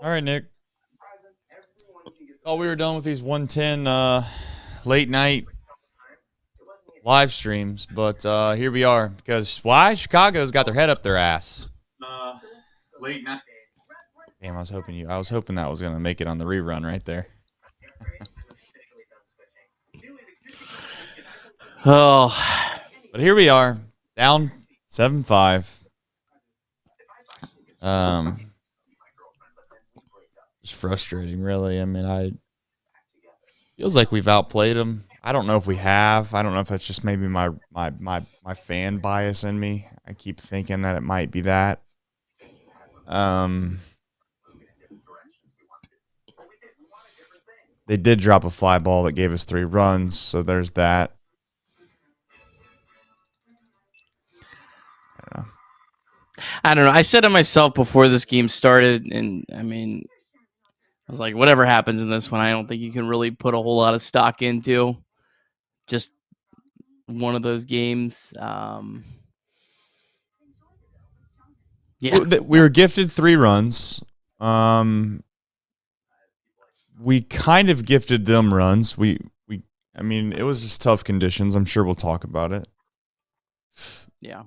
All right, Nick. Oh, we were done with these 110 late night live streams, but here we are because why? Chicago's got their head up their ass. Late night. Damn, I was hoping that was gonna make it on the rerun right there. Oh, but here we are, down 7-5. It's frustrating, really. I mean, feels like we've outplayed them. I don't know if we have. I don't know if that's just maybe my fan bias in me. I keep thinking that it might be that. They did drop a fly ball that gave us 3 runs, so there's that. I don't know. I said it myself before this game started, and I mean, I was like, whatever happens in this one, I don't think you can really put a whole lot of stock into. Just one of those games. Yeah, we were gifted 3 runs. We kind of gifted them runs. I mean, it was just tough conditions. I'm sure we'll talk about it. Yeah.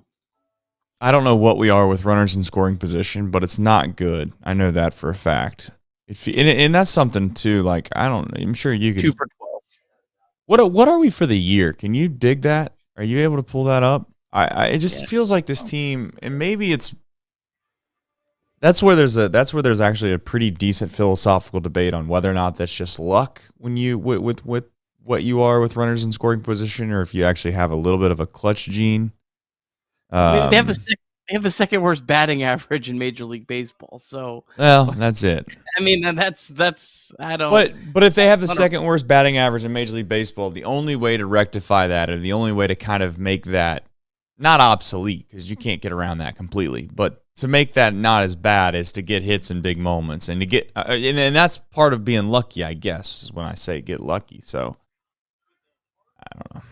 I don't know what we are with runners in scoring position, but it's not good. I know that for a fact. And that's something too. Like I don't know. I'm sure you could. 2 for 12. What are we for the year? Can you dig that? Are you able to pull that up? It just feels like this team, and maybe that's where there's actually a pretty decent philosophical debate on whether or not that's just luck when you with what you are with runners in scoring position, or if you actually have a little bit of a clutch gene. They have the second worst batting average in Major League Baseball. So well, that's it. I mean, that's I don't. But if they have the second worst batting average in Major League Baseball, the only way to rectify that, or the only way to kind of make that not obsolete, because you can't get around that completely, but to make that not as bad, is to get hits in big moments, and to get and that's part of being lucky, I guess, is when I say get lucky. So I don't know.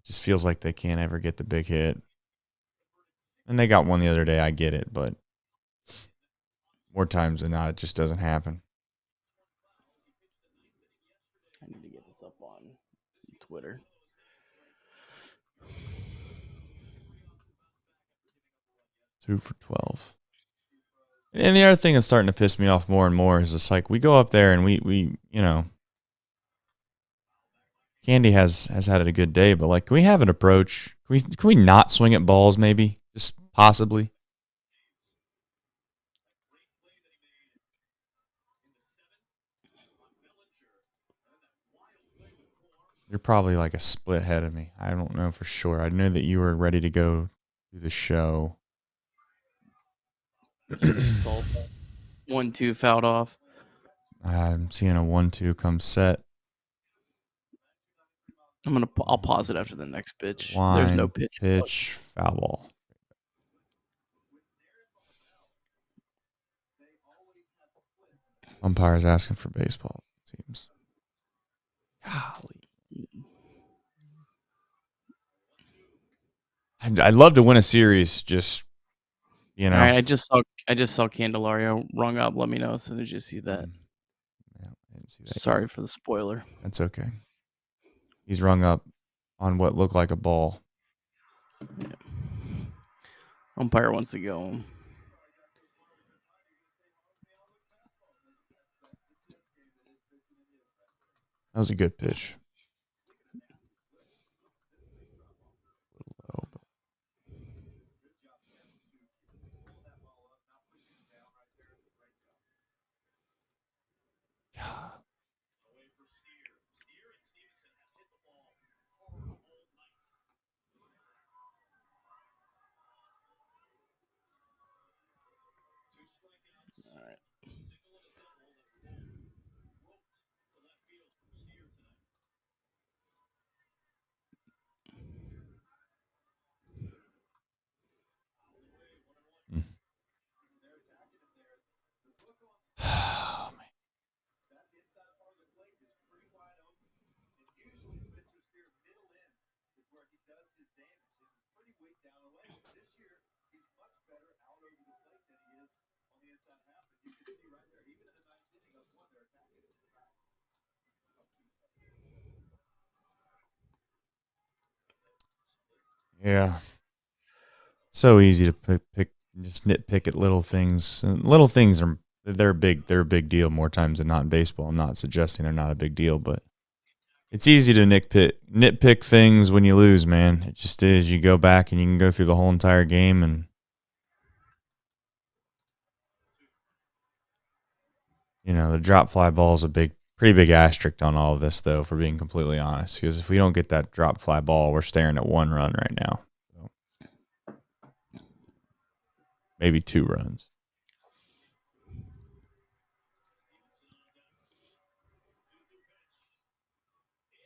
Just feels like they can't ever get the big hit. And they got one the other day, I get it, but more times than not, it just doesn't happen. I need to get this up on Twitter. Two for 12. And the other thing that's starting to piss me off more and more is just like we go up there and we you know, Candy has had a good day, but like, can we have an approach? Can we not swing at balls maybe? Just possibly. You're probably like a split head of me. I don't know for sure. I know that you were ready to go do the show. 1-2 fouled off. I'm seeing a 1-2 come set. I'll pause it after the next pitch. Line, there's no pitch. Pitch, foul ball. Umpire's asking for baseball, it seems. Golly. I'd love to win a series, just, you know. All right, I just saw Candelario rung up. Let me know as soon as you see that. Yeah, I didn't see that Sorry yet. for the spoiler. That's okay. He's rung up on what looked like a ball. Yeah. Umpire wants to go home. That was a good pitch. A little low, but... God. All right. Oh, man. Yeah. So easy to pick just nitpick at little things. And little things they're big. They're a big deal more times than not in baseball. I'm not suggesting they're not a big deal, but it's easy to nitpick things when you lose, man. It just is. You go back and you can go through the whole entire game, and the drop fly ball is pretty big asterisk on all of this, though, for being completely honest. Because if we don't get that drop fly ball, we're staring at 1 run right now. So, maybe 2 runs.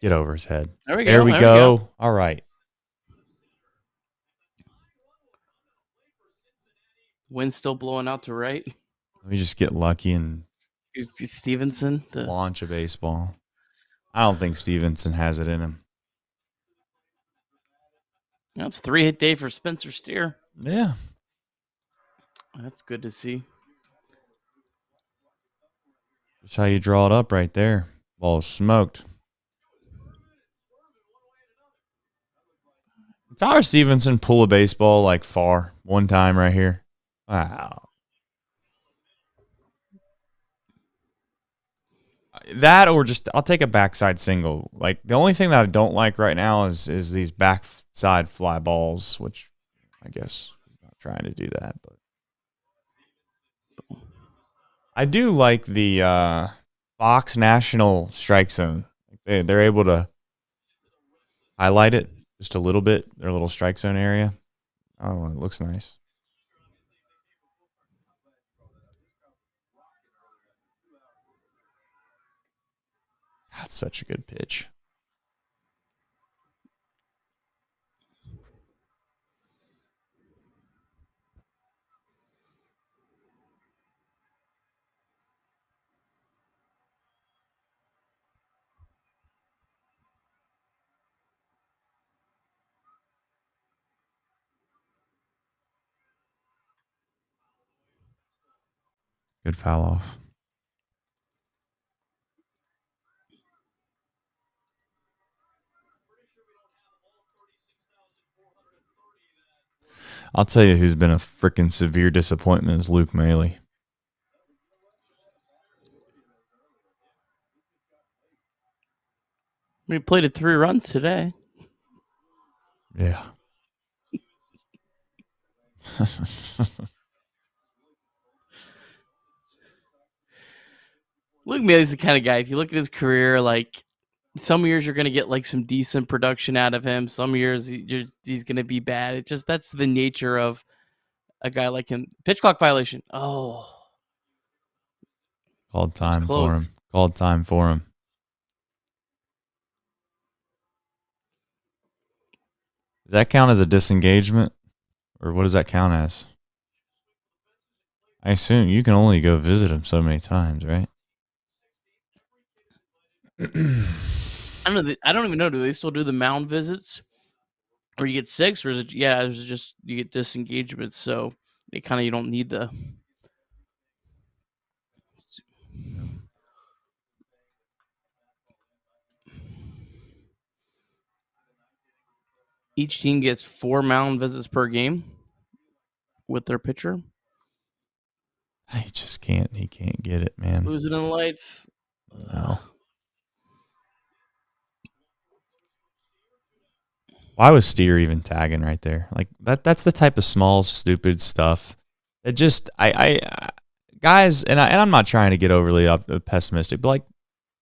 Get over his head. There we go. All right. Wind's still blowing out to right. Let me just get lucky and It's Stevenson launch a baseball. I don't think Stevenson has it in him. That's 3-hit day for Spencer Steer. Yeah. That's good to see. That's how you draw it up right there. Ball is smoked. Tyler Stevenson pull a baseball like far one time right here. Wow. That or just I'll take a backside single. Like the only thing that I don't like right now is these backside fly balls, which I guess he's not trying to do that, but I do like the Fox National strike zone. They're able to highlight it just a little bit, their little strike zone area. Oh, it looks nice. That's such a good pitch. Good foul off. I'll tell you who's been a freaking severe disappointment is Luke Maley. We played at 3 runs today. Yeah. Luke Maley's the kind of guy, if you look at his career, like some years you're going to get like some decent production out of him. Some years he's going to be bad. It just, that's the nature of a guy like him. Pitch clock violation. Oh. Called time for him. Called time for him. Does that count as a disengagement? Or what does that count as? I assume you can only go visit him so many times, right? I don't even know. Do they still do the mound visits? Or you get 6? Or is it, it's just you get disengagement. So you don't need the... Each team gets 4 mound visits per game with their pitcher. He just can't. He can't get it, man. Losing in the lights. No. Why was Steer even tagging right there? Like that's the type of small, stupid stuff that just guys, and I'm not trying to get overly pessimistic, but like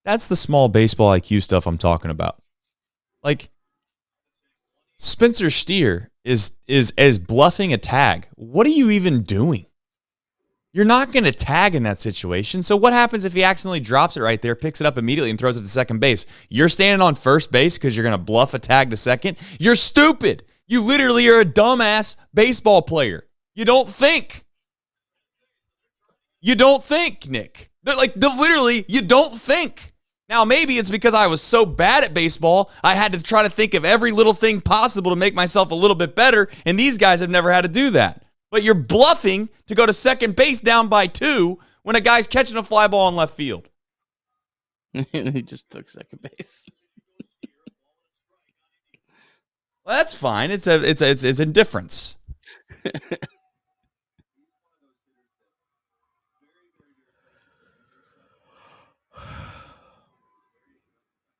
that's the small baseball IQ stuff I'm talking about. Like Spencer Steer is bluffing a tag. What are you even doing? You're not going to tag in that situation. So what happens if he accidentally drops it right there, picks it up immediately, and throws it to second base? You're standing on first base because you're going to bluff a tag to second? You're stupid. You literally are a dumbass baseball player. You don't think. You don't think, Nick. Literally, you don't think. Now, maybe it's because I was so bad at baseball, I had to try to think of every little thing possible to make myself a little bit better, and these guys have never had to do that. But you're bluffing to go to second base down by 2 when a guy's catching a fly ball in left field. He just took second base. Well, that's fine. It's indifference. It's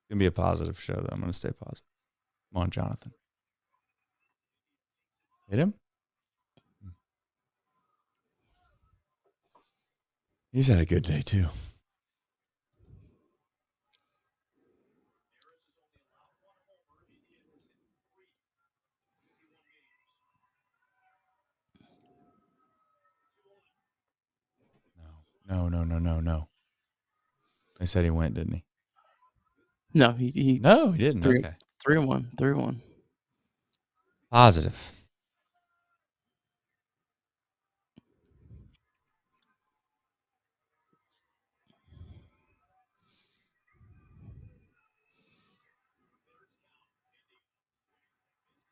going to be a positive show, though. I'm going to stay positive. Come on, Jonathan. Hit him? He's had a good day, too. No. I said he went, didn't he? No, he No, he didn't. Okay. 3-1. 3-1. Positive.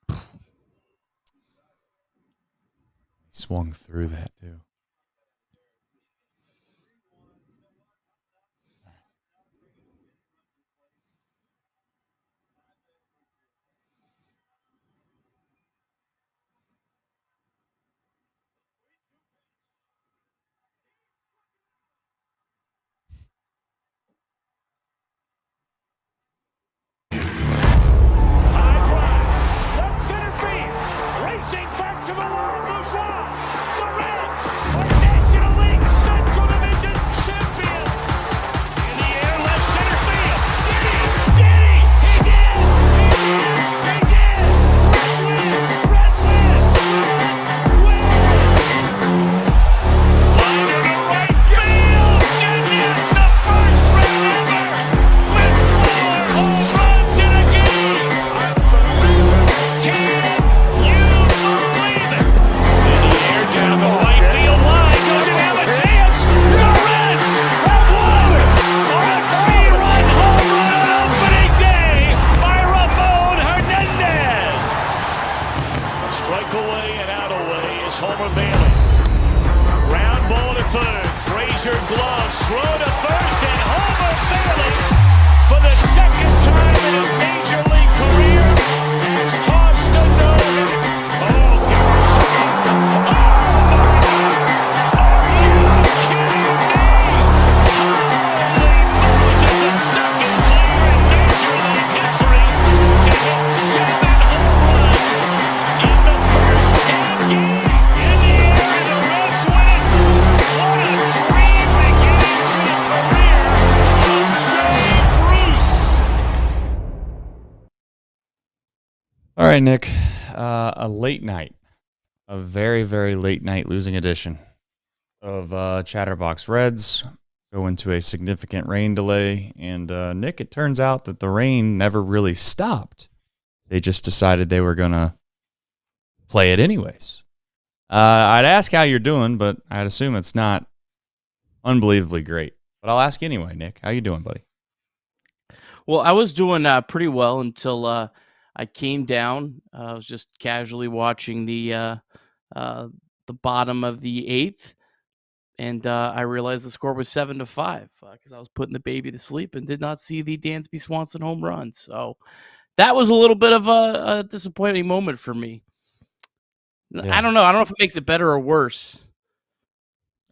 He swung through that, too. All right, Nick. A late night, a very, very late night losing edition of Chatterbox Reds go into a significant rain delay. And Nick, it turns out that the rain never really stopped. They just decided they were going to play it anyways. I'd ask how you're doing, but I'd assume it's not unbelievably great. But I'll ask anyway, Nick. How you doing, buddy? Well, I was doing pretty well until I came down. I was just casually watching the bottom of the 8th, and I realized the score was 7-5 because I was putting the baby to sleep and did not see the Dansby Swanson home run. So that was a little bit of a disappointing moment for me. Yeah. I don't know. I don't know if it makes it better or worse.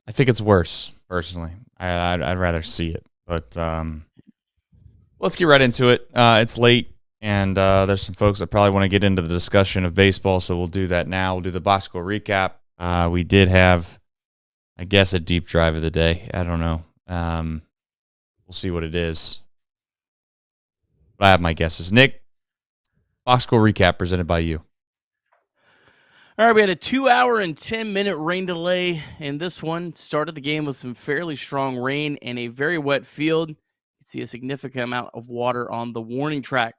I think it's worse, personally. I'd rather see it. But let's get right into it. It's late. And there's some folks that probably want to get into the discussion of baseball, so we'll do that now. We'll do the box score recap. We did have, I guess, a deep drive of the day. I don't know. We'll see what it is. But I have my guesses. Nick, box score recap presented by you. All right, we had a 2-hour and 10-minute rain delay in this one. Started the game with some fairly strong rain and a very wet field. You can see a significant amount of water on the warning track.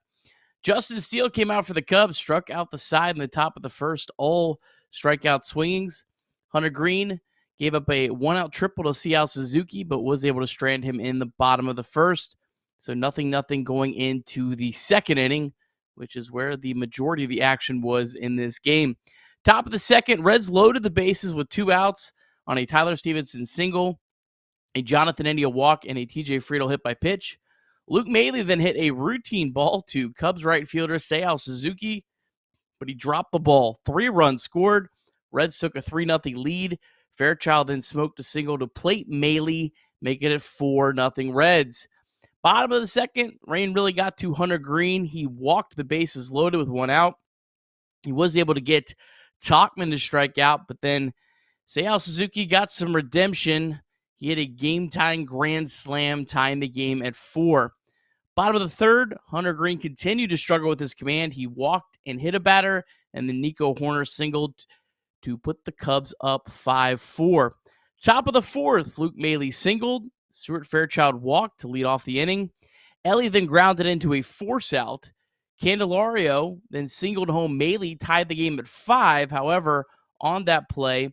Justin Steele came out for the Cubs, struck out the side in the top of the first, all strikeout swingings. Hunter Green gave up a 1-out triple to Seiya Suzuki, but was able to strand him in the bottom of the first. So nothing going into the second inning, which is where the majority of the action was in this game. Top of the second, Reds loaded the bases with 2 outs on a Tyler Stevenson single, a Jonathan India walk, and a TJ Friedl hit by pitch. Luke Maile then hit a routine ball to Cubs right fielder Seiya Suzuki, but he dropped the ball. 3 runs scored. Reds took a 3-0 lead. Fairchild then smoked a single to plate Maile, making it 4-0 Reds. Bottom of the second, rain really got to Hunter Green. He walked the bases loaded with 1 out. He was able to get Tauchman to strike out, but then Seiya Suzuki got some redemption. He hit a game-tying grand slam, tying the game at 4. Bottom of the third, Hunter Green continued to struggle with his command. He walked and hit a batter, and then Nico Hoerner singled to put the Cubs up 5-4. Top of the fourth, Luke Maile singled. Stuart Fairchild walked to lead off the inning. Ellie then grounded into a force out. Candelario then singled home. Maile tied the game at 5. However, on that play,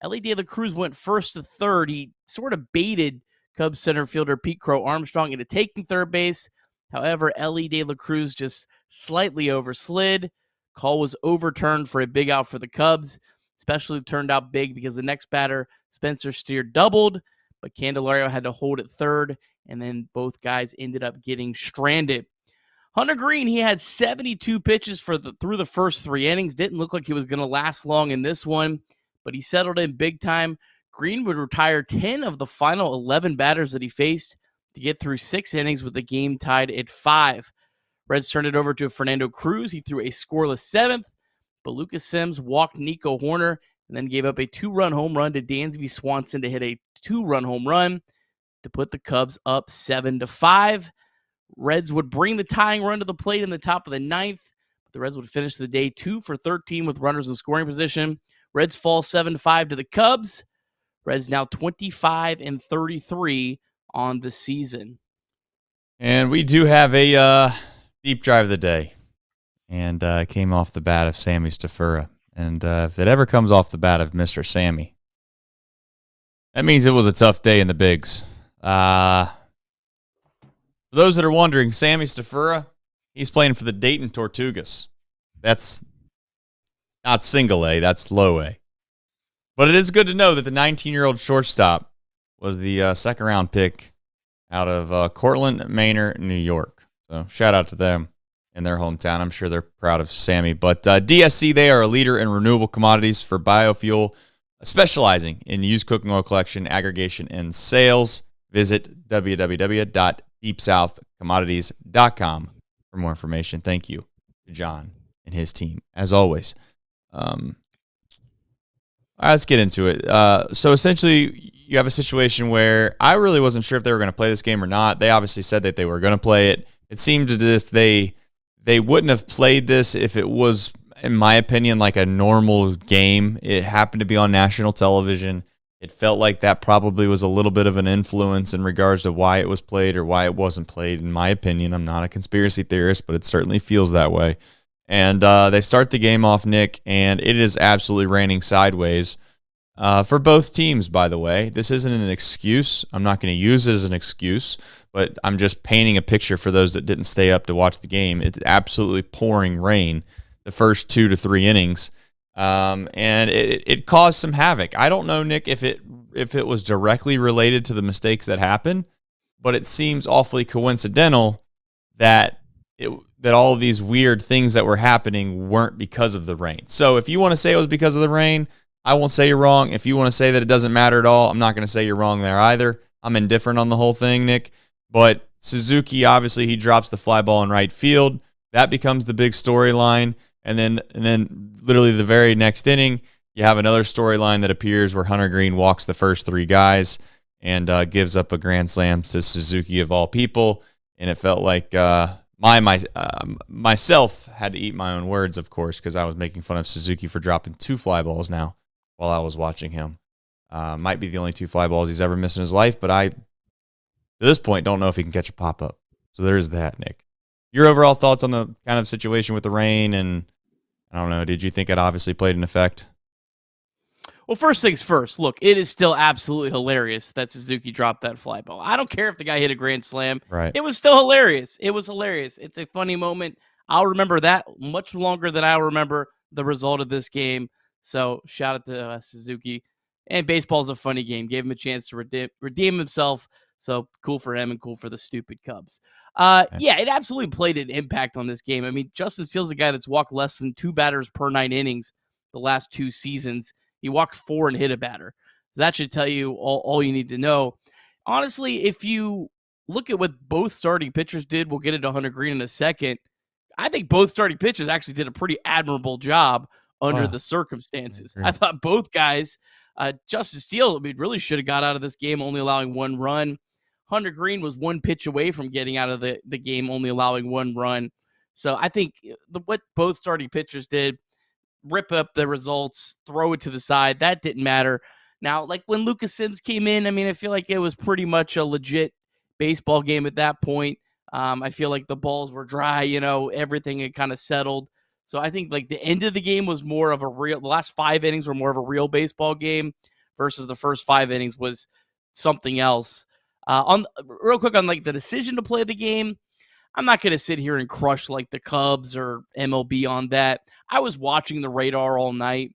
Ellie De La Cruz went first to third. He sort of baited Cubs center fielder Pete Crow Armstrong into taking third base. However, Ellie De La Cruz just slightly overslid. Call was overturned for a big out for the Cubs. Especially turned out big because the next batter, Spencer Steer, doubled, but Candelario had to hold at third, and then both guys ended up getting stranded. Hunter Green, he had 72 pitches through the first 3 innings. Didn't look like he was going to last long in this one, but he settled in big time. Green would retire 10 of the final 11 batters that he faced to get through 6 innings with the game tied at 5. Reds turned it over to Fernando Cruz. He threw a scoreless 7th, but Lucas Sims walked Nico Hoerner and then gave up a 2-run home run to Dansby Swanson to hit a 2-run home run to put the Cubs up 7-5. Reds would bring the tying run to the plate in the top of the 9th. But the Reds would finish the day 2 for 13 with runners in scoring position. Reds fall 7-5 to the Cubs. Reds now 25-33 on the season. And we do have a deep drive of the day. And came off the bat of Sammy Stafura. And if it ever comes off the bat of Mr. Sammy, that means it was a tough day in the bigs. For those that are wondering, Sammy Stafura, he's playing for the Dayton Tortugas. That's not single A, that's low A. But it is good to know that the 19-year-old shortstop was the second-round pick out of Cortland Manor, New York. So shout out to them in their hometown. I'm sure they're proud of Sammy. But DSC, they are a leader in renewable commodities for biofuel, specializing in used cooking oil collection, aggregation, and sales. Visit www.deepsouthcommodities.com for more information. Thank you to John and his team, as always. Let's get into it. So essentially, you have a situation where I really wasn't sure if they were going to play this game or not. They obviously said that they were going to play it. It seemed as if they wouldn't have played this if it was, in my opinion, like a normal game. It happened to be on national television. It felt like that probably was a little bit of an influence in regards to why it was played or why it wasn't played, in my opinion. I'm not a conspiracy theorist, but it certainly feels that way. And they start the game off, Nick, and it is absolutely raining sideways for both teams, by the way. This isn't an excuse. I'm not going to use it as an excuse, but I'm just painting a picture for those that didn't stay up to watch the game. It's absolutely pouring rain the first 2 to 3 innings, and it caused some havoc. I don't know, Nick, if it was directly related to the mistakes that happened, but it seems awfully coincidental that all of these weird things that were happening weren't because of the rain. So if you want to say it was because of the rain, I won't say you're wrong. If you want to say that it doesn't matter at all, I'm not going to say you're wrong there either. I'm indifferent on the whole thing, Nick. But Suzuki, obviously, he drops the fly ball in right field. That becomes the big storyline. And then literally the very next inning, you have another storyline that appears where Hunter Green walks the first 3 guys and gives up a grand slam to Suzuki of all people. And it felt like myself had to eat my own words, of course, because I was making fun of Suzuki for dropping 2 fly balls now while I was watching him. Might be the only 2 fly balls he's ever missed in his life, but I, to this point, don't know if he can catch a pop-up. So there's that, Nick. Your overall thoughts on the kind of situation with the rain, and I don't know, did you think it obviously played an effect? Well, first things first, look, it is still absolutely hilarious that Suzuki dropped that fly ball. I don't care if the guy hit a grand slam. Right. It was still hilarious. It was hilarious. It's a funny moment. I'll remember that much longer than I'll remember the result of this game. So shout out to Suzuki. And baseball's a funny game. Gave him a chance to redeem himself. So cool for him and cool for the stupid Cubs. Yeah, it absolutely played an impact on this game. I mean, Justin Steele's a guy that's walked less than 2 batters per 9 innings the last 2 seasons. He walked 4 and hit a batter. That should tell you all you need to know. Honestly, if you look at what both starting pitchers did, we'll get into Hunter Green in a second. I think both starting pitchers actually did a pretty admirable job under the circumstances. I thought both guys, Justin Steele, really should have got out of this game only allowing 1 run. Hunter Green was 1 pitch away from getting out of the game, only allowing 1 run. So I think what both starting pitchers did, rip up the results, throw it to the side, that didn't matter. Now, like when Lucas Sims came in, I mean, I feel like it was pretty much a legit baseball game at that point. I feel like the balls were dry, everything had kind of settled. So I think like the end of the game was more of the last 5 innings were more of a real baseball game versus the first 5 innings was something else. Real quick on like the decision to play the game, I'm not going to sit here and crush like the Cubs or MLB on that. I was watching the radar all night.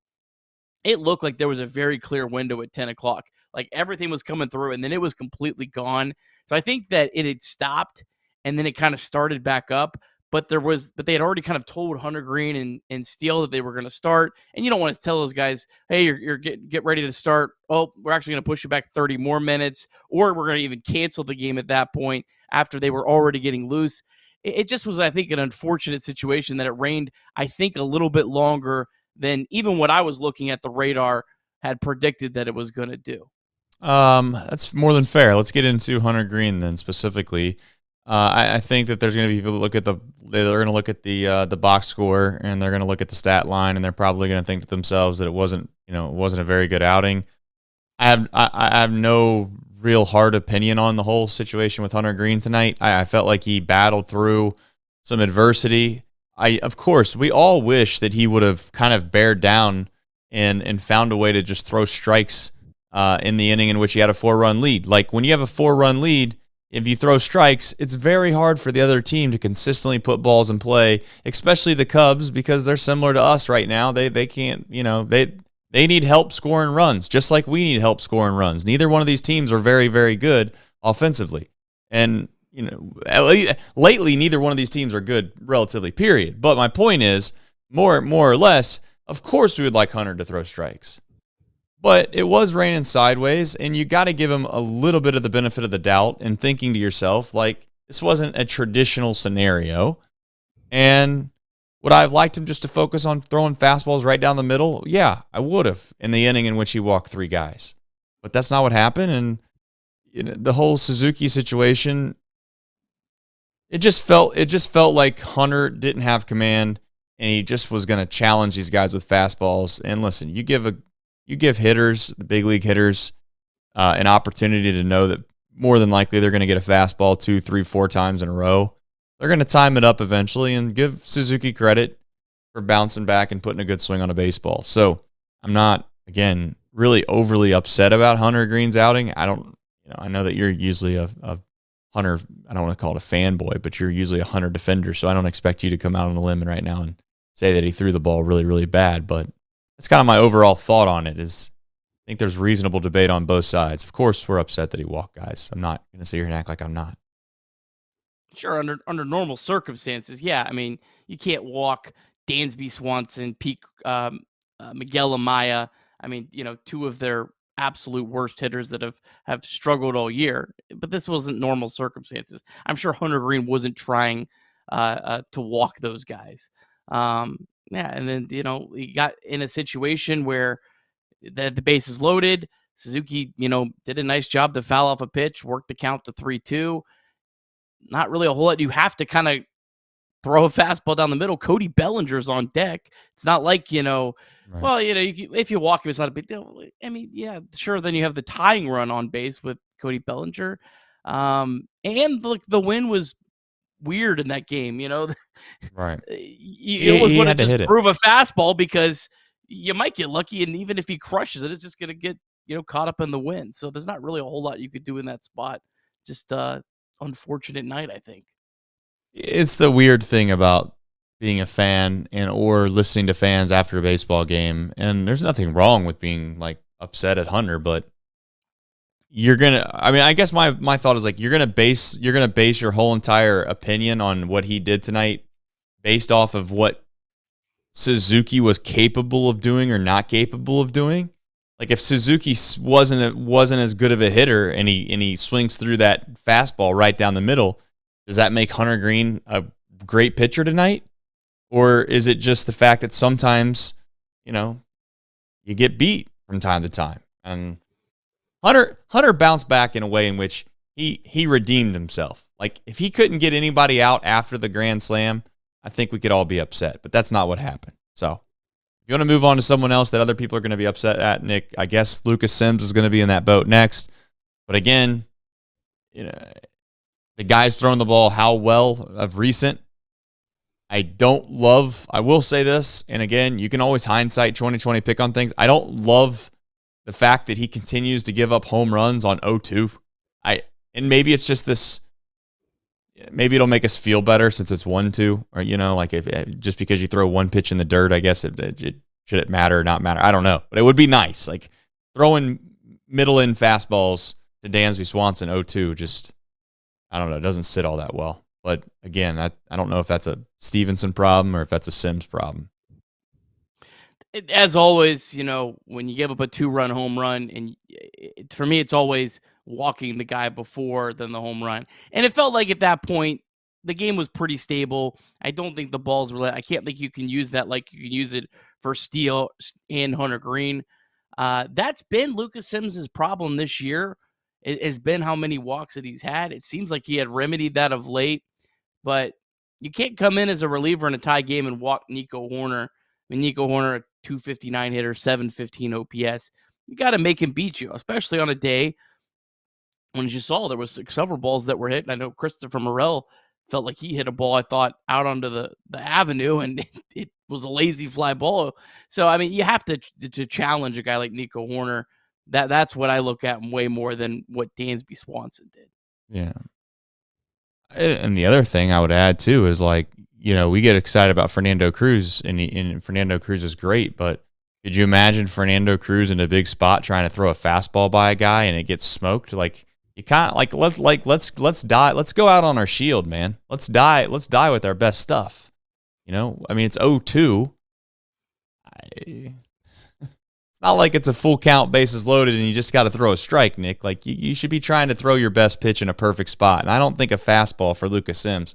It looked like there was a very clear window at 10 o'clock. Like everything was coming through and then it was completely gone. So I think that it had stopped and then it kind of started back up. But they had already kind of told Hunter Green and Steele that they were going to start. And you don't want to tell those guys, hey, you're get ready to start. Oh, we're actually going to push you back 30 more minutes, or we're going to even cancel the game at that point after they were already getting loose. It just was, I think, an unfortunate situation that it rained, I think, a little bit longer than even what I was looking at the radar had predicted that it was going to do. That's more than fair. Let's get into Hunter Green then specifically. I think that there's going to be people that they're going to look at the box score and they're going to look at the stat line and they're probably going to think to themselves that it wasn't a very good outing. I have no real hard opinion on the whole situation with Hunter Green tonight. I felt like he battled through some adversity. Of course, we all wish that he would have kind of bared down and found a way to just throw strikes in the inning in which he had a 4-run lead. Like when you have a 4-run lead, if you throw strikes, it's very hard for the other team to consistently put balls in play, especially the Cubs, because they're similar to us right now. They can't, they need help scoring runs, just like we need help scoring runs. Neither one of these teams are very, very good offensively. And, lately, neither one of these teams are good relatively, period. But my point is, more or less, of course we would like Hunter to throw strikes. But it was raining sideways, and you got to give him a little bit of the benefit of the doubt and thinking to yourself, like, this wasn't a traditional scenario. And would I have liked him just to focus on throwing fastballs right down the middle? Yeah, I would have in the inning in which he walked 3 guys. But that's not what happened, and the whole Suzuki situation, it just felt like Hunter didn't have command, and he just was going to challenge these guys with fastballs. And listen, you give hitters, the big league hitters, an opportunity to know that more than likely they're going to get a fastball 2, 3, 4 times in a row. They're going to time it up eventually, and give Suzuki credit for bouncing back and putting a good swing on a baseball. So I'm not, again, really overly upset about Hunter Green's outing. I know that you're usually a Hunter, I don't want to call it a fanboy, but you're usually a Hunter defender, so I don't expect you to come out on a limb right now and say that he threw the ball really, really bad, but that's kind of my overall thought on it. Is I think there's reasonable debate on both sides. Of course, we're upset that he walked guys. I'm not going to sit here and act like I'm not. Sure, under normal circumstances, yeah. I mean, you can't walk Dansby Swanson, Miguel Amaya. I mean, 2 of their absolute worst hitters that have struggled all year. But this wasn't normal circumstances. I'm sure Hunter Green wasn't trying to walk those guys. Yeah, and then he got in a situation where the base is loaded. Suzuki, did a nice job to foul off a pitch, worked the count to 3-2. Not really a whole lot. You have to kind of throw a fastball down the middle. Cody Bellinger's on deck. It's not like right. Well, if you walk him, it's not a big deal. I mean, yeah, sure. Then you have the tying run on base with Cody Bellinger, and the win was weird in that game. Right. You almost want to just prove a fastball because you might get lucky, and even if he crushes it, it's just going to get caught up in the wind. So there's not really a whole lot you could do in that spot. Just unfortunate night, I think. It's the weird thing about being a fan and or listening to fans after a baseball game, and there's nothing wrong with being like upset at Hunter, but I guess my thought is like you're gonna base your whole entire opinion on what he did tonight based off of what Suzuki was capable of doing or not capable of doing. Like if Suzuki wasn't as good of a hitter and he swings through that fastball right down the middle, does that make Hunter Green a great pitcher tonight? Or is it just the fact that sometimes, you get beat from time to time? And Hunter bounced back in a way in which he redeemed himself. Like if he couldn't get anybody out after the grand slam, I think we could all be upset. But that's not what happened. So if you want to move on to someone else that other people are going to be upset at, Nick, I guess Lucas Sims is going to be in that boat next. But again, the guy's throwing the ball how well of recent. I will say this, and again, you can always hindsight 2020 pick on things. I don't love the fact that he continues to give up home runs on 0-2. And maybe it's just this. Maybe it'll make us feel better since it's 1-2, or like if just because you throw one pitch in the dirt, I guess should it matter or not matter? I don't know, but it would be nice, like throwing middle in fastballs to Dansby Swanson 0-2. Just I don't know, it doesn't sit all that well. But again, I don't know if that's a Stevenson problem or if that's a Sims problem. As always, when you give up a 2-run home run, and for me, it's always walking the guy before than the home run. And it felt like at that point, the game was pretty stable. I don't think the balls were. I can't think you can use that like you can use it for Steele and Hunter Green. That's been Lucas Sims' problem this year. It has been how many walks that he's had. It seems like he had remedied that of late, but you can't come in as a reliever in a tie game and walk Nico Horner. I mean, Nico Horner, a 259 hitter, 715 OPS. You got to make him beat you, especially on a day when, as you saw, there was several balls that were hit. And I know Christopher Morel felt like he hit a ball, I thought, out onto the avenue, and it was a lazy fly ball. So, I mean, you have to challenge a guy like Nico Horner. That's what I look at way more than what Dansby Swanson did. Yeah. And the other thing I would add, too, is like, we get excited about Fernando Cruz, and Fernando Cruz is great, but could you imagine Fernando Cruz in a big spot trying to throw a fastball by a guy and it gets smoked? Like, you can't, let's die. Let's go out on our shield, man. Let's die with our best stuff. I mean, it's 0-2. It's not like it's a full count, bases loaded, and you just got to throw a strike, Nick. Like, you should be trying to throw your best pitch in a perfect spot. And I don't think a fastball for Lucas Sims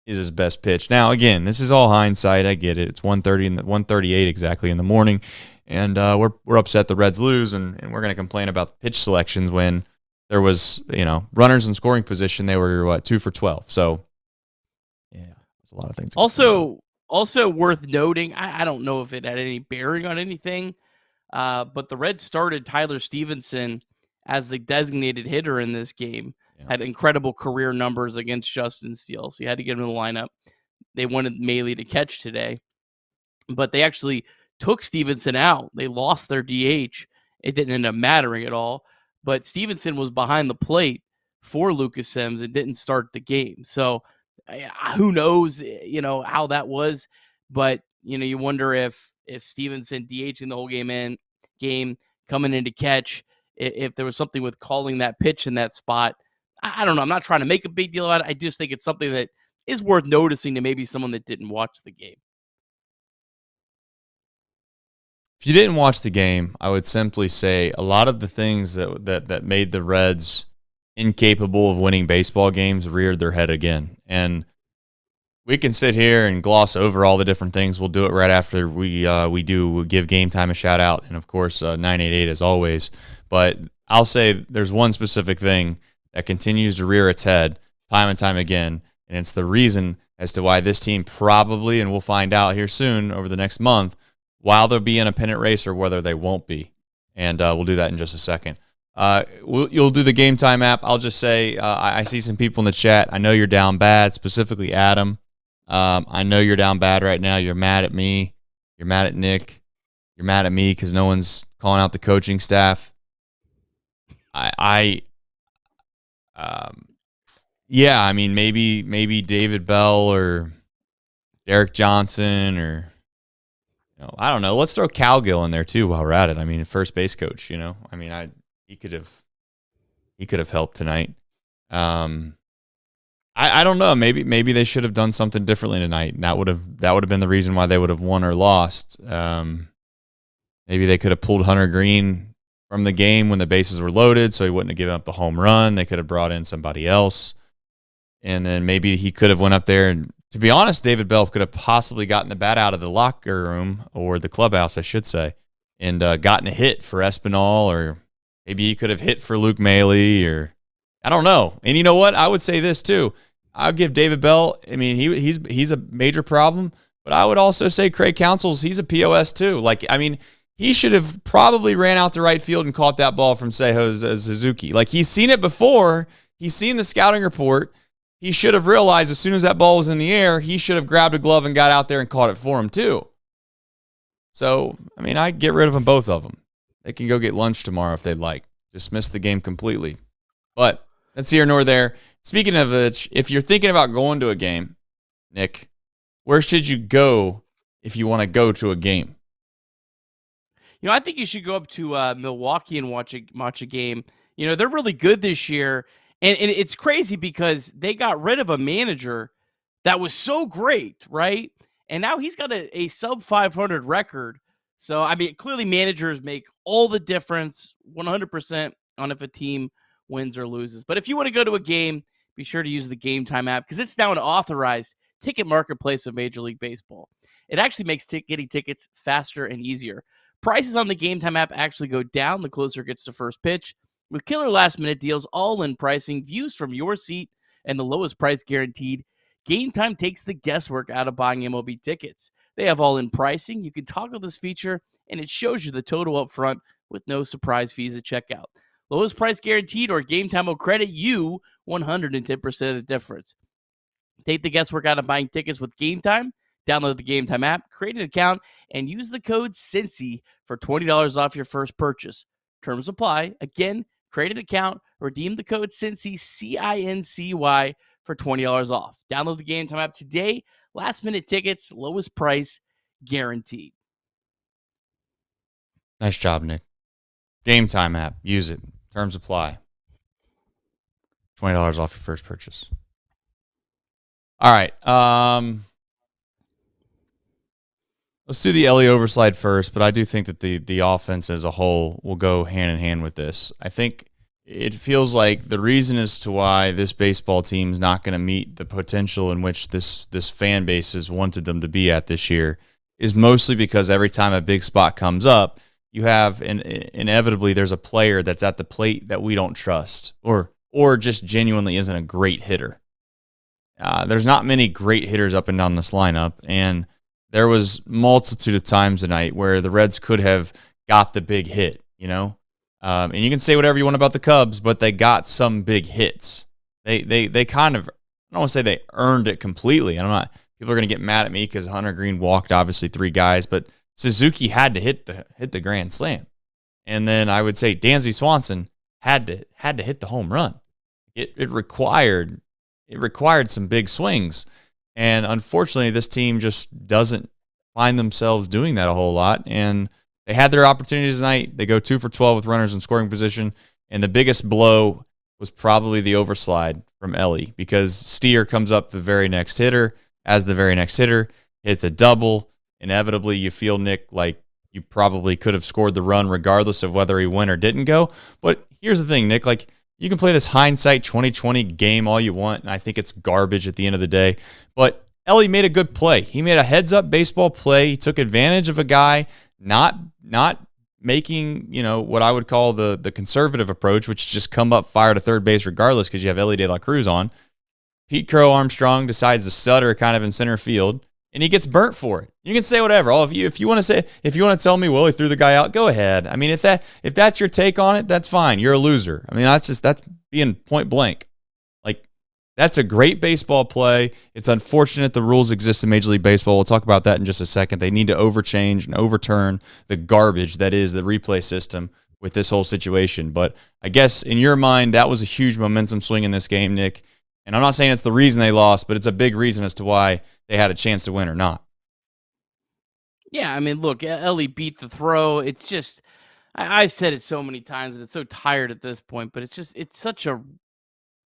is his best pitch. Now, again, this is all hindsight. I get it. It's 1:30 and 1:38 exactly in the morning, and we're upset the Reds lose, and we're going to complain about pitch selections when there was runners in scoring position. They were 2 for 12. So yeah, there's a lot of things. Also worth noting. I don't know if it had any bearing on anything, but the Reds started Tyler Stevenson as the designated hitter in this game. Had incredible career numbers against Justin Steele, so you had to get him in the lineup. They wanted Maile to catch today, but they actually took Stevenson out. They lost their DH. It didn't end up mattering at all, but Stevenson was behind the plate for Lucas Sims and didn't start the game. So who knows, how that was, but you wonder if Stevenson DHing the whole game coming in to catch, if there was something with calling that pitch in that spot. I don't know. I'm not trying to make a big deal out of it. I just think it's something that is worth noticing to maybe someone that didn't watch the game. If you didn't watch the game, I would simply say a lot of the things that made the Reds incapable of winning baseball games reared their head again. And we can sit here and gloss over all the different things. We'll do it right after we give Game Time a shout out, and of course 988 as always. But I'll say there's one specific thing that continues to rear its head time and time again, and it's the reason as to why this team probably, and we'll find out here soon over the next month, while they'll be in a pennant race or whether they won't be. And we'll do that in just a second. You'll do the Game Time app. I'll just say I see some people in the chat. I know you're down bad, specifically Adam. I know you're down bad right now. You're mad at me. You're mad at Nick. You're mad at me because no one's calling out the coaching staff. Yeah, I mean, maybe David Bell or Derek Johnson or, I don't know. Let's throw Cowgill in there too while we're at it. I mean, first base coach, he could have helped tonight. I don't know. Maybe they should have done something differently tonight. And that would have been the reason why they would have won or lost. Maybe they could have pulled Hunter Green from the game when the bases were loaded, so he wouldn't have given up the home run. They could have brought in somebody else, and then maybe he could have went up there. And to be honest, David Bell could have possibly gotten the bat out of the locker room or the clubhouse, I should say, and gotten a hit for Espinal, or maybe he could have hit for Luke Maile, or I don't know. And you know what? I would say this too. I'll give David Bell. I mean, he's a major problem, but I would also say Craig Counsell's, he's a POS too. Like, I mean, he should have probably ran out to right field and caught that ball from Seijo Suzuki. Like, he's seen it before. He's seen the scouting report. He should have realized as soon as that ball was in the air, he should have grabbed a glove and got out there and caught it for him too. So, I mean, I'd get rid of them, both of them. They can go get lunch tomorrow if they'd like. Dismiss the game completely. But that's here nor there. Speaking of which, if you're thinking about going to a game, Nick, where should you go if you want to go to a game? I think you should go up to Milwaukee and watch a game. They're really good this year, and it's crazy because they got rid of a manager that was so great, right? And now he's got a sub 500 record. So, I mean, clearly managers make all the difference 100% on if a team wins or loses. But if you want to go to a game, be sure to use the Game Time app because it's now an authorized ticket marketplace of Major League Baseball. It actually makes getting tickets faster and easier. Prices on the Game Time app actually go down the closer it gets to first pitch. With killer last-minute deals, all-in pricing, views from your seat, and the lowest price guaranteed, Game Time takes the guesswork out of buying MLB tickets. They have all-in pricing. You can toggle this feature, and it shows you the total up front with no surprise fees at checkout. Lowest price guaranteed, or Game Time will credit you 110% of the difference. Take the guesswork out of buying tickets with Game Time. Download the Game Time app, create an account, and use the code CINCI for $20 off your first purchase. Terms apply. Again, create an account, redeem the code CINCI, CINCY, for $20 off. Download the Game Time app today. Last-minute tickets, lowest price, guaranteed. Nice job, Nick. Game Time app. Use it. Terms apply. $20 off your first purchase. All right. Let's do the Ellie overslide first, but I do think that the offense as a whole will go hand in hand with this. I think it feels like the reason as to why this baseball team is not going to meet the potential in which this fan base has wanted them to be at this year is mostly because every time a big spot comes up, you have inevitably there's a player that's at the plate that we don't trust or just genuinely isn't a great hitter. There's not many great hitters up and down this lineup, and there was multitude of times tonight where the Reds could have got the big hit, and you can say whatever you want about the Cubs, but they got some big hits. They kind of, I don't want to say they earned it completely. People are going to get mad at me because Hunter Green walked obviously 3 guys, but Suzuki had to hit the grand slam, and then I would say Dansby Swanson had to hit the home run. It required some big swings. And unfortunately, this team just doesn't find themselves doing that a whole lot. And they had their opportunities tonight. They go 2 for 12 with runners in scoring position. And the biggest blow was probably the overslide from Ellie because Steer comes up the very next hitter. As the very next hitter, hits a double. Inevitably, you feel, Nick, like you probably could have scored the run regardless of whether he went or didn't go. But here's the thing, Nick, like, you can play this hindsight 2020 game all you want, and I think it's garbage at the end of the day. But Ellie made a good play. He made a heads-up baseball play. He took advantage of a guy not making, what I would call the conservative approach, which is just come up, fire to third base regardless because you have Ellie De La Cruz on. Pete Crow Armstrong decides to stutter kind of in center field, and he gets burnt for it. You can say whatever. If you want to tell me, well, he threw the guy out, go ahead. I mean, if that's your take on it, that's fine. You're a loser. I mean, that's being point blank. Like, that's a great baseball play. It's unfortunate the rules exist in Major League Baseball. We'll talk about that in just a second. They need to overchange and overturn the garbage that is the replay system with this whole situation. But I guess in your mind, that was a huge momentum swing in this game, Nick. And I'm not saying it's the reason they lost, but it's a big reason as to why they had a chance to win or not. Yeah, I mean, look, Ellie beat the throw. It's just, I've said it so many times, and it's so tired at this point, but it's such a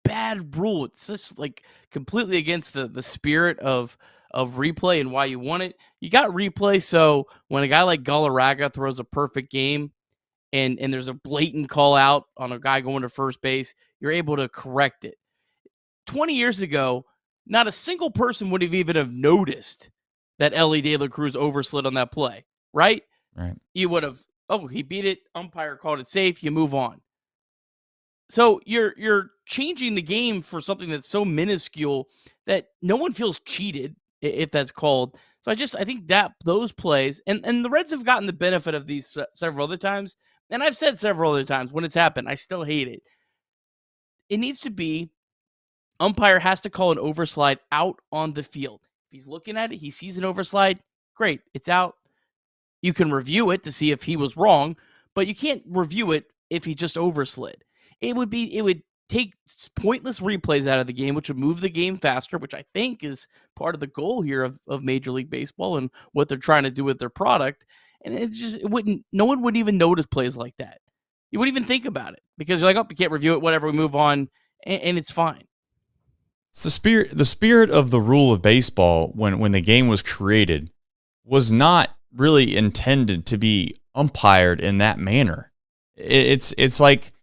bad rule. It's just like completely against the spirit of replay and why you want it. You got replay, so when a guy like Galarraga throws a perfect game and there's a blatant call out on a guy going to first base, you're able to correct it. 20 years ago, not a single person would have even have noticed that Ellie De La Cruz overslid on that play, right? Right. You would have, oh, he beat it, umpire called it safe, you move on. So you're changing the game for something that's so minuscule that no one feels cheated, if that's called. So I think that those plays, and the Reds have gotten the benefit of these several other times, and I've said several other times when it's happened, I still hate it. It needs to be, umpire has to call an overslide out on the field. If he's looking at it, he sees an overslide, great, it's out. You can review it to see if he was wrong, but you can't review it if he just overslid. It would take pointless replays out of the game, which would move the game faster, which I think is part of the goal here of Major League Baseball and what they're trying to do with their product. And no one would even notice plays like that. You wouldn't even think about it because you're like, oh, you can't review it, whatever, we move on, and it's fine. It's the spirit of the rule of baseball when the game was created was not really intended to be umpired in that manner. It's like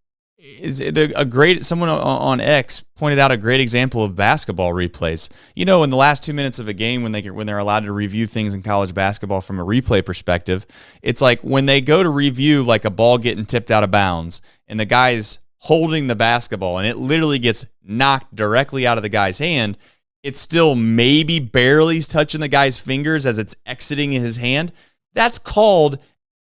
someone on X pointed out a great example of basketball replays. You know, in the last 2 minutes of a game when they're allowed to review things in college basketball from a replay perspective, it's like when they go to review like a ball getting tipped out of bounds and the guy's holding the basketball and it literally gets knocked directly out of the guy's hand, it's still maybe barely touching the guy's fingers as it's exiting his hand. That's called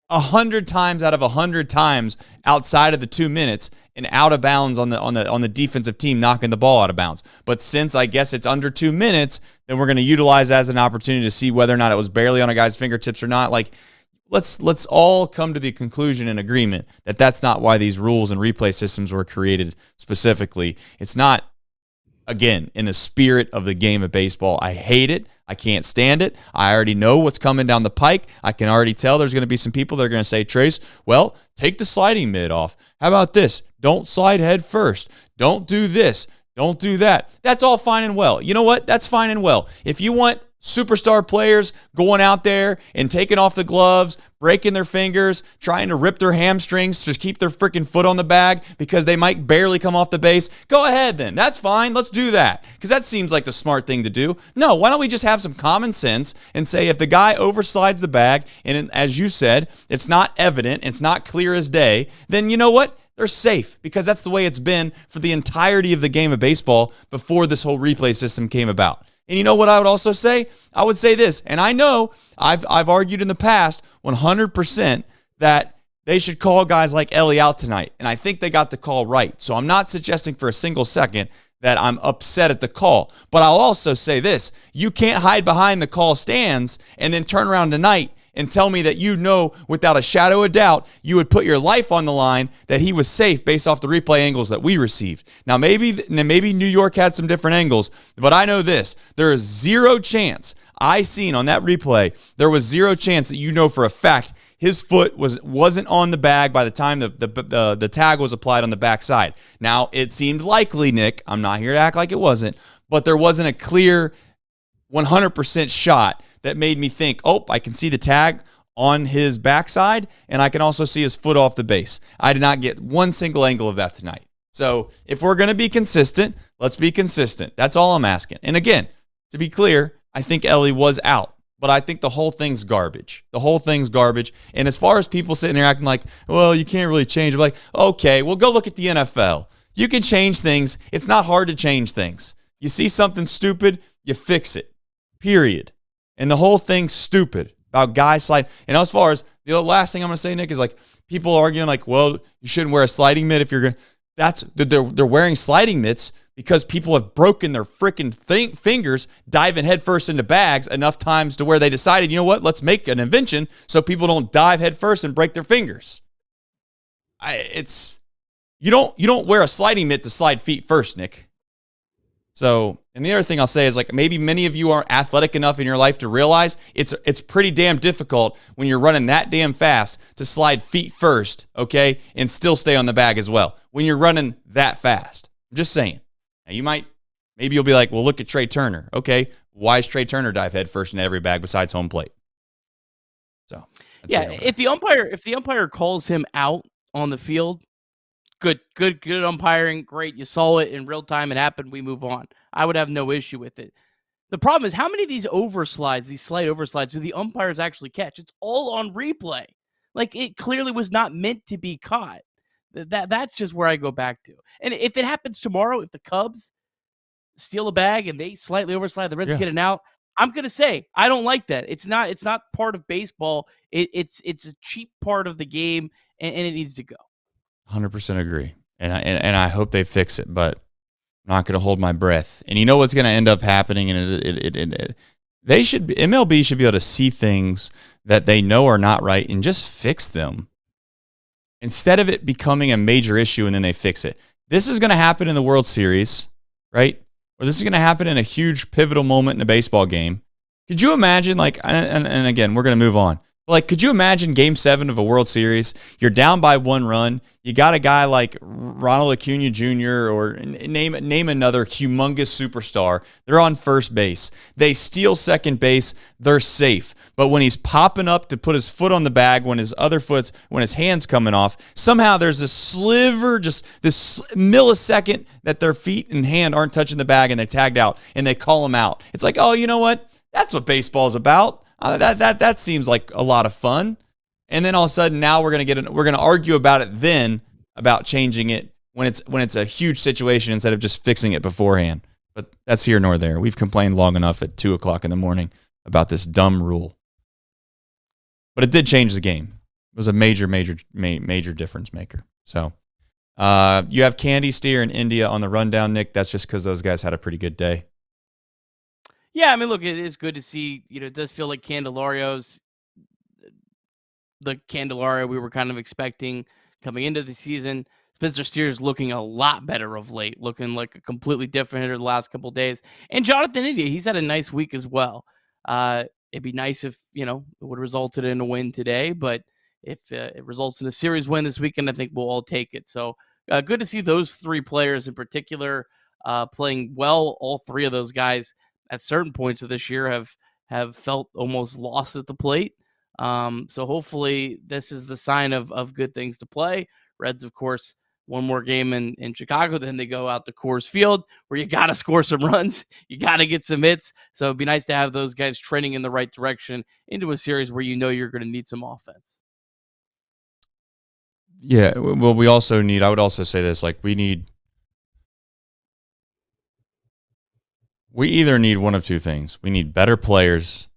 100 times out of 100 times outside of the 2 minutes and out of bounds on the defensive team knocking the ball out of bounds. But since I guess it's under 2 minutes, then we're going to utilize as an opportunity to see whether or not it was barely on a guy's fingertips or not. Like, let's all come to the conclusion and agreement that that's not why these rules and replay systems were created specifically. It's not, again, in the spirit of the game of baseball. I hate it. I can't stand it. I already know what's coming down the pike. I can already tell there's going to be some people that are going to say, Trace, well, take the sliding mid off. How about this? Don't slide head first. Don't do this. Don't do that. That's all fine and well. You know what? That's fine and well. If you want superstar players going out there and taking off the gloves, breaking their fingers, trying to rip their hamstrings to keep their freaking foot on the bag because they might barely come off the base, go ahead then. That's fine. Let's do that because that seems like the smart thing to do. No, why don't we just have some common sense and say if the guy overslides the bag and, as you said, it's not evident, it's not clear as day, then you know what? They're safe because that's the way it's been for the entirety of the game of baseball before this whole replay system came about. And you know what I would also say? I would say this, and I know I've argued in the past 100% that they should call guys like Ellie out tonight, and I think they got the call right. So I'm not suggesting for a single second that I'm upset at the call. But I'll also say this. You can't hide behind the call stands and then turn around tonight and tell me that you know without a shadow of doubt you would put your life on the line that he was safe based off the replay angles that we received. Now, maybe New York had some different angles, but I know this. There is zero chance I seen on that replay, there was zero chance that you know for a fact his foot wasn't on the bag by the time the tag was applied on the backside. Now, it seemed likely, Nick, I'm not here to act like it wasn't, but there wasn't a clear 100% shot that made me think, oh, I can see the tag on his backside, and I can also see his foot off the base. I did not get one single angle of that tonight. So if we're going to be consistent, let's be consistent. That's all I'm asking. And again, to be clear, I think Ellie was out, but I think the whole thing's garbage. The whole thing's garbage. And as far as people sitting there acting like, well, you can't really change it, like, okay, well, go look at the NFL. You can change things. It's not hard to change things. You see something stupid, you fix it. Period. And the whole thing's stupid about guys sliding. And as far as the last thing I'm going to say, Nick, is like people arguing like, well, you shouldn't wear a sliding mitt if you're going to. They're wearing sliding mitts because people have broken their freaking fingers diving headfirst into bags enough times to where they decided, you know what, let's make an invention so people don't dive headfirst and break their fingers. You don't wear a sliding mitt to slide feet first, Nick. So, and the other thing I'll say is like maybe many of you aren't athletic enough in your life to realize it's pretty damn difficult when you're running that damn fast to slide feet first, okay, and still stay on the bag as well. When you're running that fast. I'm just saying. Now maybe you'll be like, well, look at Trey Turner. Okay, why is Trey Turner dive head first in every bag besides home plate? So yeah, if the umpire calls him out on the field, good umpiring, great. You saw it in real time. It happened. We move on. I would have no issue with it. The problem is how many of these overslides, these slight overslides, do the umpires actually catch? It's all on replay. Like it clearly was not meant to be caught. That's just where I go back to. And if it happens tomorrow, if the Cubs steal a bag and they slightly overslide, the Reds get an out, I'm gonna say I don't like that. It's not part of baseball. It's a cheap part of the game, and it needs to go. 100% agree, and I hope they fix it, but I'm not going to hold my breath. And you know what's going to end up happening, and MLB should be able to see things that they know are not right and just fix them instead of it becoming a major issue and then they fix it. This is going to happen in the World Series, right? Or this is going to happen in a huge pivotal moment in a baseball game. Could you imagine, like, and again, we're going to move on. Like, could you imagine Game 7 of a World Series? You're down by 1 run. You got a guy like Ronald Acuna Jr. or name another humongous superstar. They're on first base. They steal second base. They're safe. But when he's popping up to put his foot on the bag, when his hand's coming off, somehow there's this sliver, just this millisecond that their feet and hand aren't touching the bag and they're tagged out and they call him out. It's like, oh, you know what? That's what baseball's about. That seems like a lot of fun. And then all of a sudden now we're gonna argue about it then about changing it when it's a huge situation instead of just fixing it beforehand. But that's here nor there. We've complained long enough at 2:00 in the morning about this dumb rule. But it did change the game. It was a major difference maker. So you have Candy Steer and India on the rundown, Nick. That's just because those guys had a pretty good day. Yeah, I mean, look, it is good to see. It does feel like Candelario's the Candelario we were kind of expecting coming into the season. Spencer Steer's looking a lot better of late, looking like a completely different hitter the last couple of days. And Jonathan India, he's had a nice week as well. It'd be nice if, it would have resulted in a win today, but if it results in a series win this weekend, I think we'll all take it. So good to see those 3 players in particular playing well. All 3 of those guys at certain points of this year have felt almost lost at the plate. So hopefully this is the sign of good things to play. Reds, of course, one more game in Chicago, then they go out to Coors Field where you got to score some runs. You got to get some hits. So it'd be nice to have those guys trending in the right direction into a series where you're going to need some offense. Yeah, well, I would also say this, like we either need one of two things. We need better players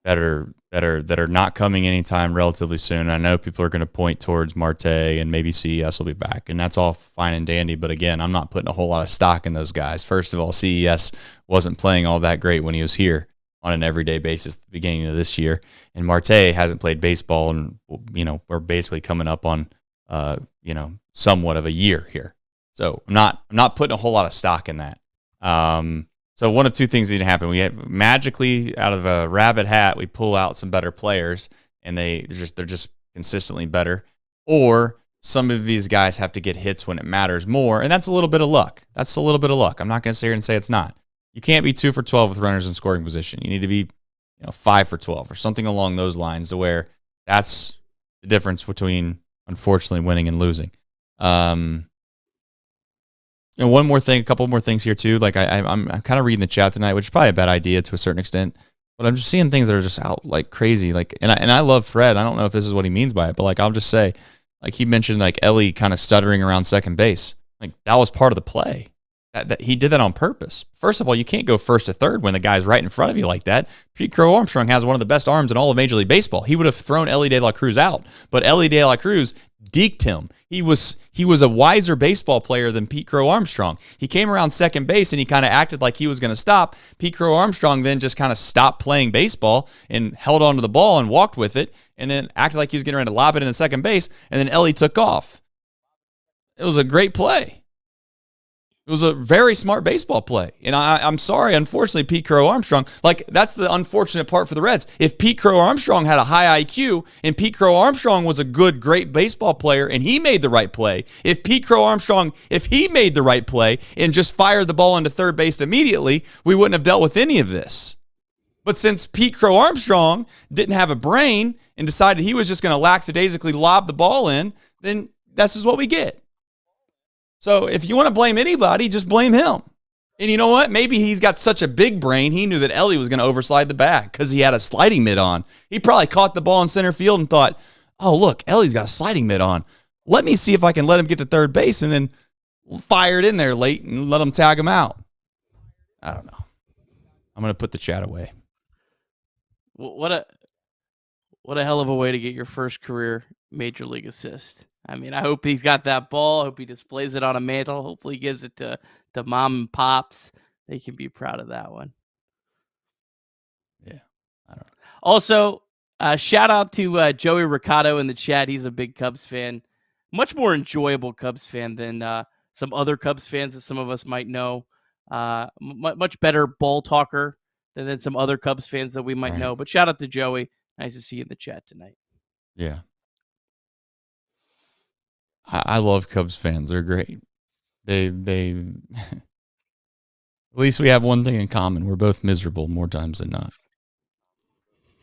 that are not coming anytime relatively soon. I know people are going to point towards Marte and maybe CES will be back, and that's all fine and dandy. But again, I'm not putting a whole lot of stock in those guys. First of all, CES wasn't playing all that great when he was here on an everyday basis at the beginning of this year, and Marte hasn't played baseball, and we're basically coming up on somewhat of a year here. So I'm not putting a whole lot of stock in that. So one of two things need to happen. We have magically out of a rabbit hat, we pull out some better players and they're just consistently better. Or some of these guys have to get hits when it matters more. And that's a little bit of luck. I'm not going to sit here and say it's not. You can't be 2 for 12 with runners in scoring position. You need to be 5 for 12 or something along those lines to where that's the difference between, unfortunately, winning and losing. One more thing, a couple more things here too. Like I'm kind of reading the chat tonight, which is probably a bad idea to a certain extent, but I'm just seeing things that are just out like crazy. Like, and I love Fred. I don't know if this is what he means by it, but like I'll just say, like he mentioned like Ellie kind of stuttering around second base. Like that was part of the play. That he did that on purpose. First of all, you can't go first to third when the guy's right in front of you like that. Pete Crow Armstrong has one of the best arms in all of Major League Baseball. He would have thrown Ellie De La Cruz out, but Ellie De La Cruz deked him. He was a wiser baseball player than Pete Crow Armstrong. He came around second base and he kind of acted like he was going to stop. Pete Crow Armstrong then just kind of stopped playing baseball and held onto the ball and walked with it and then acted like he was getting ready to lob it into second base, and then Ellie took off. It was a great play. It was a very smart baseball play. And I'm sorry, unfortunately, Pete Crow Armstrong, like, that's the unfortunate part for the Reds. If Pete Crow Armstrong had a high IQ and Pete Crow Armstrong was a good, great baseball player and he made the right play, if Pete Crow Armstrong, if he made the right play and just fired the ball into third base immediately, we wouldn't have dealt with any of this. But since Pete Crow Armstrong didn't have a brain and decided he was just going to lackadaisically lob the ball in, then this is what we get. So if you want to blame anybody, just blame him. And you know what? Maybe he's got such a big brain, he knew that Ellie was going to overslide the bag because he had a sliding mitt on. He probably caught the ball in center field and thought, oh, look, Ellie's got a sliding mitt on. Let me see if I can let him get to third base, and then fire it in there late and let him tag him out. I don't know. I'm going to put the chat away. What a hell of a way to get your first career major league assist. I mean, I hope he's got that ball. I hope he displays it on a mantle. Hopefully he gives it to mom and pops. They can be proud of that one. Yeah, I don't know. Also, shout out to Joey Ricardo in the chat. He's a big Cubs fan. Much more enjoyable Cubs fan than some other Cubs fans that some of us might know. Much better ball talker than some other Cubs fans that we might know. But shout out to Joey. Nice to see you in the chat tonight. Yeah. I love Cubs fans. They're great. They at least we have one thing in common. We're both miserable more times than not.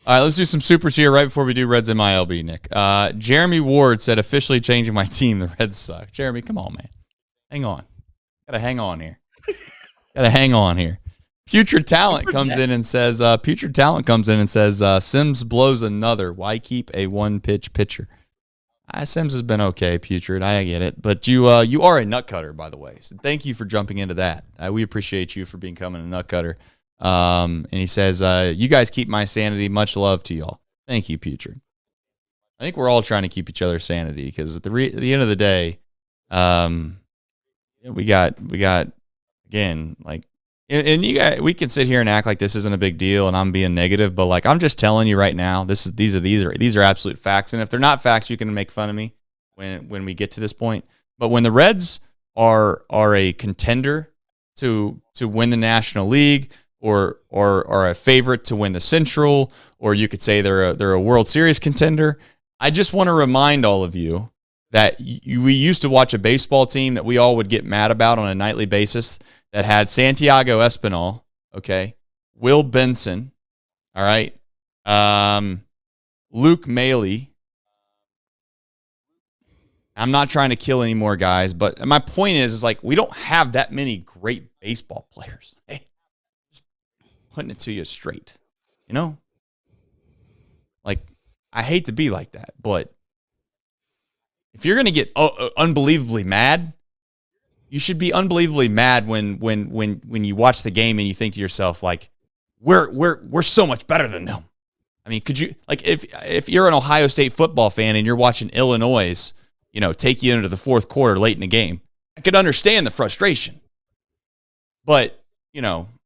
All right, let's do some supers here right before we do Reds MILB, Nick. Jeremy Ward said, officially changing my team. The Reds suck. Jeremy, come on, man. Hang on. Gotta hang on here. Putrid Talent comes in and says, Sims blows another. Why keep a one-pitch pitcher? Sims has been okay, Putrid. I get it. But you are a nut cutter, by the way. So thank you for jumping into that. We appreciate you for becoming a nut cutter. And he says, you guys keep my sanity. Much love to y'all. Thank you, Putrid. I think we're all trying to keep each other's sanity because at the end of the day, we got again, like, and you guys, we can sit here and act like this isn't a big deal and I'm being negative, but like, I'm just telling you right now, these are absolute facts. And if they're not facts, you can make fun of me when we get to this point. But when the Reds are a contender to win the National League or are a favorite to win the Central, or you could say they're a World Series contender, I just want to remind all of you that we used to watch a baseball team that we all would get mad about on a nightly basis that had Santiago Espinal, okay, Will Benson, all right, Luke Maley. I'm not trying to kill any more guys, but my point is like, we don't have that many great baseball players. Hey, just putting it to you straight, you know? Like, I hate to be like that, but if you're going to get unbelievably mad, you should be unbelievably mad when you watch the game and you think to yourself, like, we're so much better than them. I mean, could you, like, if you're an Ohio State football fan and you're watching Illinois, take you into the fourth quarter late in the game, I could understand the frustration. But,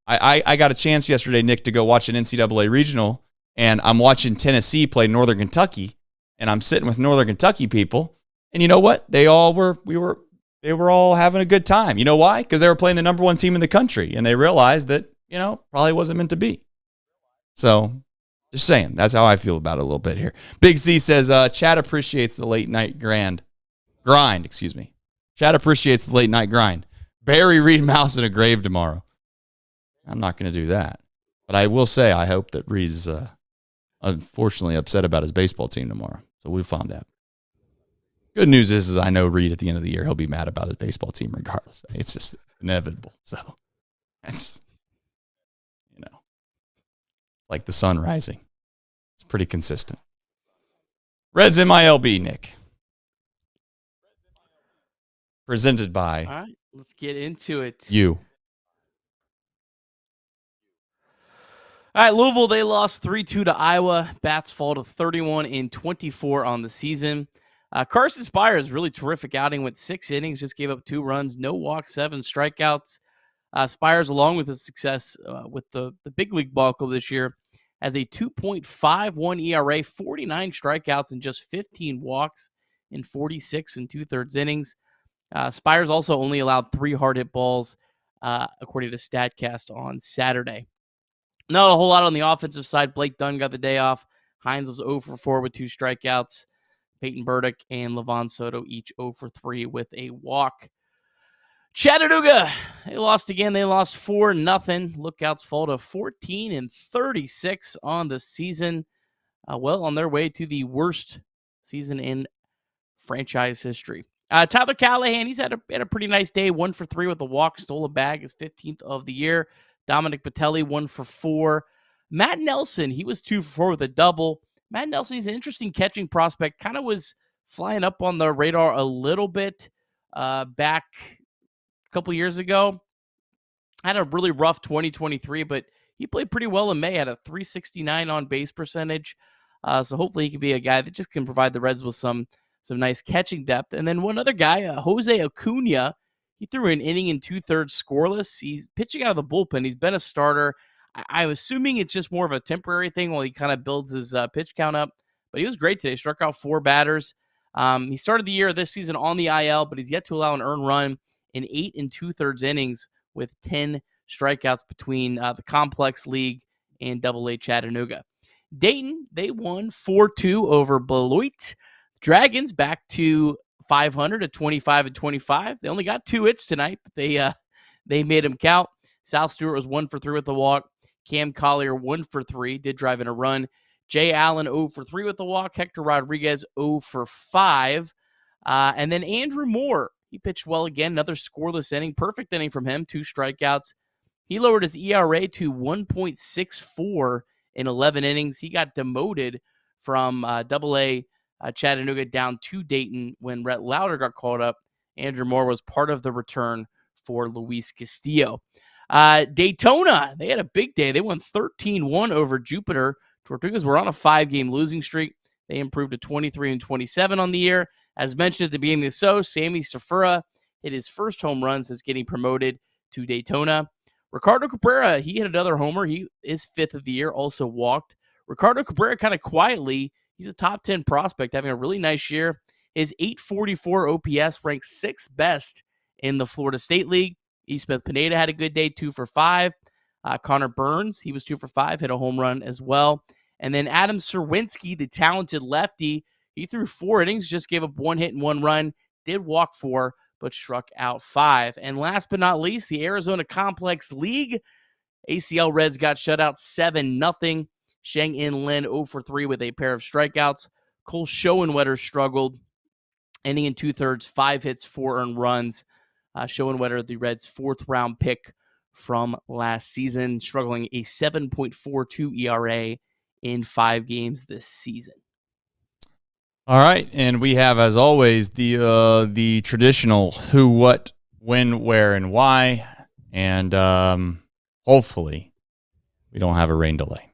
I got a chance yesterday, Nick, to go watch an NCAA regional, and I'm watching Tennessee play Northern Kentucky, and I'm sitting with Northern Kentucky people, and you know what? They were all having a good time. You know why? Because they were playing the number one team in the country, and they realized that, probably wasn't meant to be. So, just saying, that's how I feel about it a little bit here. Big C says, Chad appreciates the late night grind. Chad appreciates the late night grind. Bury Reed Mouse in a grave tomorrow. I'm not going to do that. But I will say, I hope that Reed's unfortunately upset about his baseball team tomorrow. So we'll find out. Good news is I know Reed at the end of the year, he'll be mad about his baseball team regardless. It's just inevitable. So that's, like the sun rising. It's pretty consistent. Reds MILB, Nick. Presented by. All right, let's get into it. You. All right, Louisville, they lost 3-2 to Iowa. Bats fall to 31-24 on the season. Carson Spires, really terrific outing, went 6 innings, just gave up 2 runs, no walks, 7 strikeouts. Spires, along with his success with the big league ball club this year, has a 2.51 ERA, 49 strikeouts, and just 15 walks in 46 2/3 innings. Spires also only allowed 3 hard hit balls, according to StatCast on Saturday. Not a whole lot on the offensive side. Blake Dunn got the day off. Hines was 0 for 4 with 2 strikeouts. Peyton Burdick and Levon Soto each 0 for 3 with a walk. Chattanooga, they lost again. They lost 4-0. Lookouts fall to 14-36 on the season. Well, on their way to the worst season in franchise history. Tyler Callahan, he's had a pretty nice day. 1 for 3 with a walk, stole a bag, his 15th of the year. Dominic Patelli, 1 for 4. Matt Nelson, he was 2 for 4 with a double. Matt Nelson, he's an interesting catching prospect. Kind of was flying up on the radar a little bit back a couple years ago. Had a really rough 2023, but he played pretty well in May. Had a 369 on base percentage. So hopefully he can be a guy that just can provide the Reds with some nice catching depth. And then one other guy, Jose Acuna, he threw an inning and 2/3 scoreless. He's pitching out of the bullpen. He's been a starter. I'm assuming it's just more of a temporary thing while he kind of builds his pitch count up. But he was great today. Struck out 4 batters. He started the year this season on the IL, but he's yet to allow an earned run in 8 2/3 innings with 10 strikeouts between the Complex League and Double-A Chattanooga. Dayton, they won 4-2 over Beloit. Dragons back to 500 at 25-25. They only got 2 hits tonight, but they made them count. South Stewart was 1 for 3 with the walk. Cam Collier 1 for 3, did drive in a run. Jay Allen 0 for 3 with the walk. Hector Rodriguez 0 for 5. And then Andrew Moore, he pitched well again. Another scoreless inning. Perfect inning from him. 2 strikeouts. He lowered his ERA to 1.64 in 11 innings. He got demoted from Double-A Chattanooga down to Dayton when Rhett Lauder got called up. Andrew Moore was part of the return for Luis Castillo. Daytona, they had a big day. They won 13-1 over Jupiter. Tortugas were on a 5-game losing streak. They improved to 23-27 on the year. As mentioned at the beginning of the show, Sammy Safura hit his first home run since getting promoted to Daytona. Ricardo Cabrera, he hit another homer. He is 5th of the year, also walked. Ricardo Cabrera kind of quietly, he's a top 10 prospect, having a really nice year. His 844 OPS ranks 6th best in the Florida State League. E. Smith Pineda had a good day, 2 for 5. Connor Burns, he was 2 for 5, hit a home run as well. And then Adam Serwinski, the talented lefty, he threw 4 innings, just gave up 1 hit and 1 run, did walk 4, but struck out 5. And last but not least, the Arizona Complex League. ACL Reds got shut out 7-0. Sheng-In Lin 0 for 3 with a pair of strikeouts. Cole Schoenwetter struggled, ending in 2/3, 5 hits, 4 earned runs. Schoenwetter, the Reds' 4th-round pick from last season, struggling a 7.42 ERA in 5 games this season. All right, and we have, as always, the traditional who, what, when, where, and why, and hopefully we don't have a rain delay.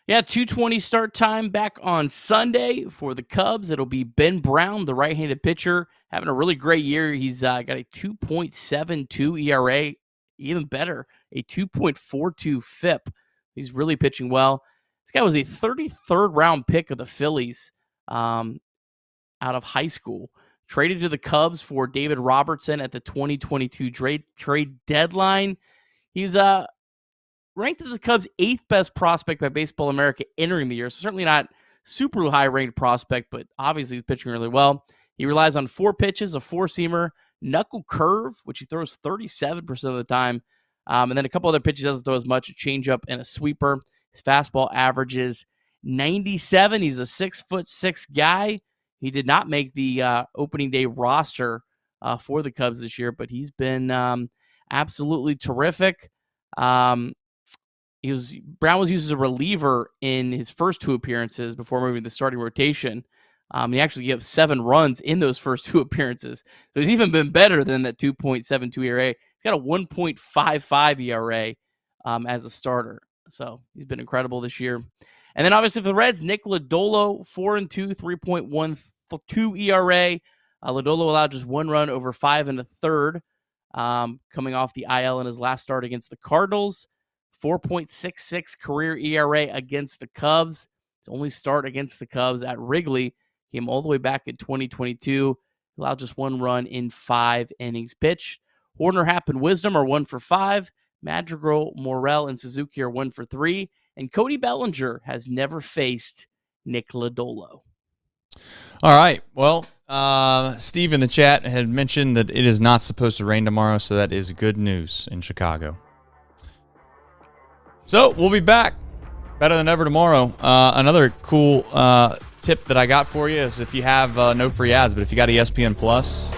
Yeah, 2:20 start time back on Sunday for the Cubs. It'll be Ben Brown, the right-handed pitcher, having a really great year. He's got a 2.72 ERA, even better, a 2.42 FIP. He's really pitching well. This guy was a 33rd round pick of the Phillies out of high school. Traded to the Cubs for David Robertson at the 2022 trade deadline. He's ranked as the Cubs' 8th best prospect by Baseball America entering the year. So certainly not super high ranked prospect, but obviously he's pitching really well. He relies on 4 pitches, a 4-seamer, knuckle curve, which he throws 37% of the time. And then a couple other pitches doesn't throw as much, a changeup and a sweeper. His fastball averages 97. He's a 6'6" guy. He did not make the opening day roster for the Cubs this year, but he's been absolutely terrific. Brown was used as a reliever in his first 2 appearances before moving to the starting rotation. He actually gave up 7 runs in those first 2 appearances. So he's even been better than that 2.72 ERA. He's got a 1.55 ERA as a starter. So he's been incredible this year. And then obviously for the Reds, Nick Lodolo, 4-2, 3.12 ERA. Lodolo allowed just 1 run over 5 1/3, coming off the IL in his last start against the Cardinals. 4.66 career ERA against the Cubs. His only start against the Cubs at Wrigley Came all the way back in 2022. Allowed just 1 run in 5 innings pitched. Horner, Happ, and Wisdom are 1 for 5. Madrigal, Morel, and Suzuki are 1 for 3. And Cody Bellinger has never faced Nick Lodolo. All right. Well, Steve in the chat had mentioned that it is not supposed to rain tomorrow, so that is good news in Chicago. So we'll be back better than ever tomorrow. Another cool tip that I got for you is if you have no free ads, but if you got ESPN Plus,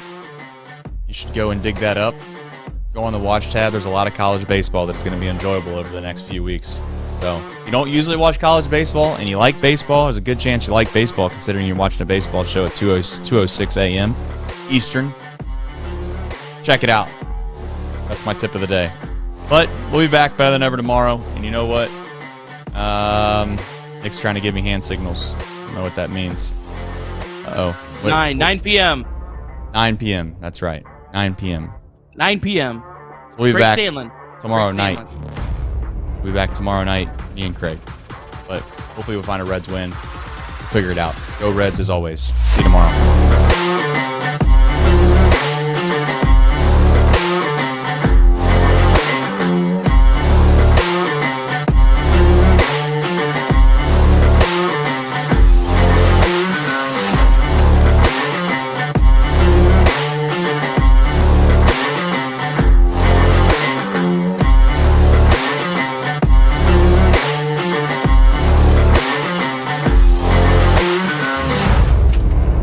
you should go and dig that up. Go on the watch tab. There's a lot of college baseball that's going to be enjoyable over the next few weeks. So if you don't usually watch college baseball and you like baseball, there's a good chance you like baseball considering you're watching a baseball show at 2:06 a.m. Eastern. Check it out. That's my tip of the day. But we'll be back better than ever tomorrow. And you know what? Nick's trying to give me hand signals. I don't know what that means. Uh-oh. 9 p.m. 9 p.m. That's right. 9 p.m. 9 p.m. We'll be Craig back Sandlin. tomorrow Craig night. Sandlin. We'll be back tomorrow night, me and Craig. But hopefully we'll find a Reds win. We'll figure it out. Go Reds as always. See you tomorrow.